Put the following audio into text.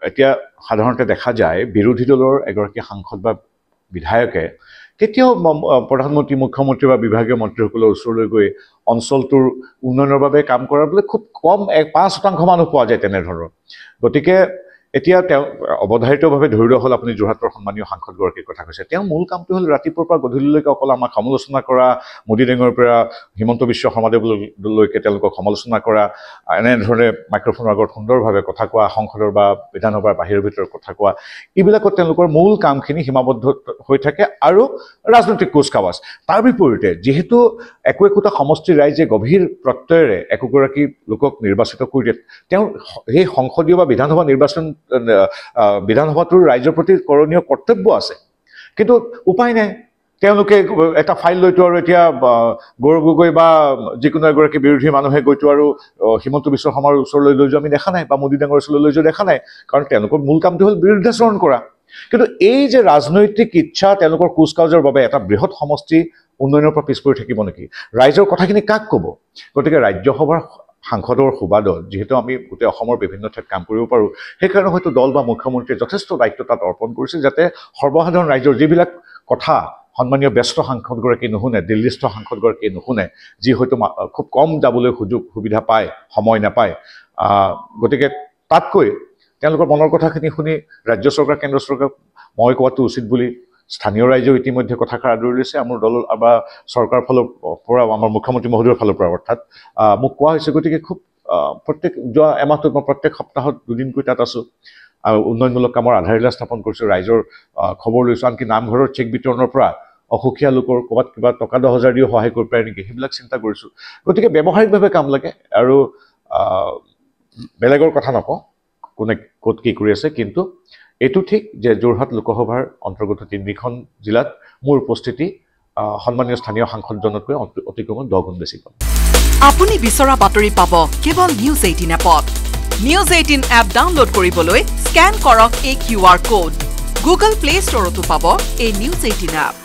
এতিয়া সাধাৰণতে দেখা যায় বিৰোধী দলৰ এগৰাকী সাংসদ বা বিধায়কে কেতিয়াও প্ৰধানমন্ত্ৰী মুখ্যমন্ত্ৰী বা বিভাগীয় মন্ত্ৰীসকলৰ ওচৰলৈ গৈ অঞ্চলটোৰ উন্নয়নৰ বাবে কাম কৰাৰ বোলে খুব কম 5% মানুহ পোৱা যায় তেনেধৰণৰ গতিকে এতিয়া তেওঁ অৱধাৰিতভাৱে ধৰি লোৱা হ'ল আপুনি যোৰহাটৰ সন্মানীয় সাংসদগৰাকীৰ কথা কৈছে তেওঁ মূল কামটো হ'ল ৰাতিপুৱাৰ পৰা গধূলিলৈকে অকল আমাক সমালোচনা কৰা মোদী ডাঙৰ পৰা হিমন্ত বিশ্ব শৰ্মাদেৱলৈকে তেওঁলোকক সমালোচনা কৰা এনেধৰণে মাইক্ৰফোনৰ আগত সুন্দৰভাৱে কথা কোৱা সংসদৰ বা বিধানসভাৰ বাহিৰৰ ভিতৰত কথা কোৱা এইবিলাকত তেওঁলোকৰ মূল কামখিনি সীমাবদ্ধ হৈ থাকে আৰু ৰাজনৈতিক কুচকাৱাজ তাৰ বিপৰীতে যিহেতু একোটা সমষ্টিৰ ৰাইজে গভীৰ প্ৰত্যয়েৰে একোগৰাকী লোকক নিৰ্বাচিত কৰি দিয়ে তেওঁ সেই সংসদীয় বা বিধানসভা নিৰ্বাচন বিধানসভাটোৰ ৰাইজৰ প্ৰতি কৰণীয় কৰ্তব্য আছে কিন্তু উপায় নাই তেওঁলোকে এটা ফাইল লৈতো আৰু এতিয়া গৌৰৱ গগৈ বা যিকোনো এগৰাকী বিৰোধী মানুহে গৈতো আৰু হিমন্ত বিশ্ব শৰ্মাৰ ওচৰলৈ লৈ যোৱা আমি দেখা নাই বা মোদী ডাঙৰ ওচৰলৈ লৈ যোৱা দেখা নাই কাৰণ তেওঁলোকৰ মূল কামটো হ'ল বিৰুদ্ধাচৰণ কৰা কিন্তু এই যে ৰাজনৈতিক ইচ্ছা তেওঁলোকৰ কুচকাৱাজৰ বাবে এটা বৃহৎ সমষ্টি উন্নয়নৰ পৰা পিছ পৰি থাকিব নেকি ৰাইজৰ কথাখিনি কাক ক'ব গতিকে ৰাজ্যসভাৰ সাংসদৰ সুবাদত যেহেতু আমি গোটেই অসমৰ বিভিন্ন ঠাইত কাম কৰিব পাৰোঁ সেইকাৰণে হয়তো দল বা মুখ্যমন্ত্ৰীয়ে যথেষ্ট দায়িত্ব তাত অৰ্পণ কৰিছে যাতে সৰ্বসাধাৰণ ৰাইজৰ যিবিলাক কথা সন্মানীয় ব্যস্ত সাংসদগৰাকী নুশুনে দিল্লীস্থ সাংসদগৰাকীয়ে নুশুনে যি হয়তো খুব কম যাবলৈ সুবিধা পায় সময় নাপায় গতিকে তাতকৈ তেওঁলোকৰ মনৰ কথাখিনি শুনি ৰাজ্য চৰকাৰ কেন্দ্ৰ চৰকাৰ মই কোৱাটো উচিত বুলি স্থানীয় ৰাইজেও ইতিমধ্যে কথাষাৰ আদৰি লৈছে আমাৰ দল বা চৰকাৰৰ ফালৰ পৰা আমাৰ মুখ্যমন্ত্ৰী মহোদয়ৰ ফালৰ পৰা অৰ্থাৎ মোক কোৱা হৈছে গতিকে খুব প্ৰত্যেক যোৱা এমাহটোত মই প্ৰত্যেক সপ্তাহত দুদিনকৈ তাত আছোঁ আৰু উন্নয়নমূলক কামৰ আধাৰশিলা স্থাপন কৰিছোঁ ৰাইজৰ খবৰ লৈছোঁ আনকি নামঘৰৰ চেক বিতৰণৰ পৰা অসুখীয়া লোকৰ ক'ৰবাত কিবা টকা 10,000 দিও সহায় কৰিব পাৰে নেকি সেইবিলাক চিন্তা কৰিছোঁ গতিকে ব্যৱহাৰিকভাৱে কাম লাগে আৰু বেলেগৰ কথা নকওঁ কোনে ক'ত কি কৰি আছে কিন্তু এইটো ঠিক যে যোৰহাট লোকসভাৰ অন্তৰ্গত 3খন জিলাত মোৰ উপস্থিতি সন্মানীয় স্থানীয় সাংসদজনতকৈ অতি কমেও 10 গুণ বেছি পাম আপুনি বিচৰা বাতৰি পাব কেৱল নিউজ 18 এপত নিউজ 18 এপ ডাউনলোড কৰিবলৈ স্ক্যান কৰক এই QR কোড গুগল প্লে ষ্টৰতো পাব এই নিউজ 18 এপ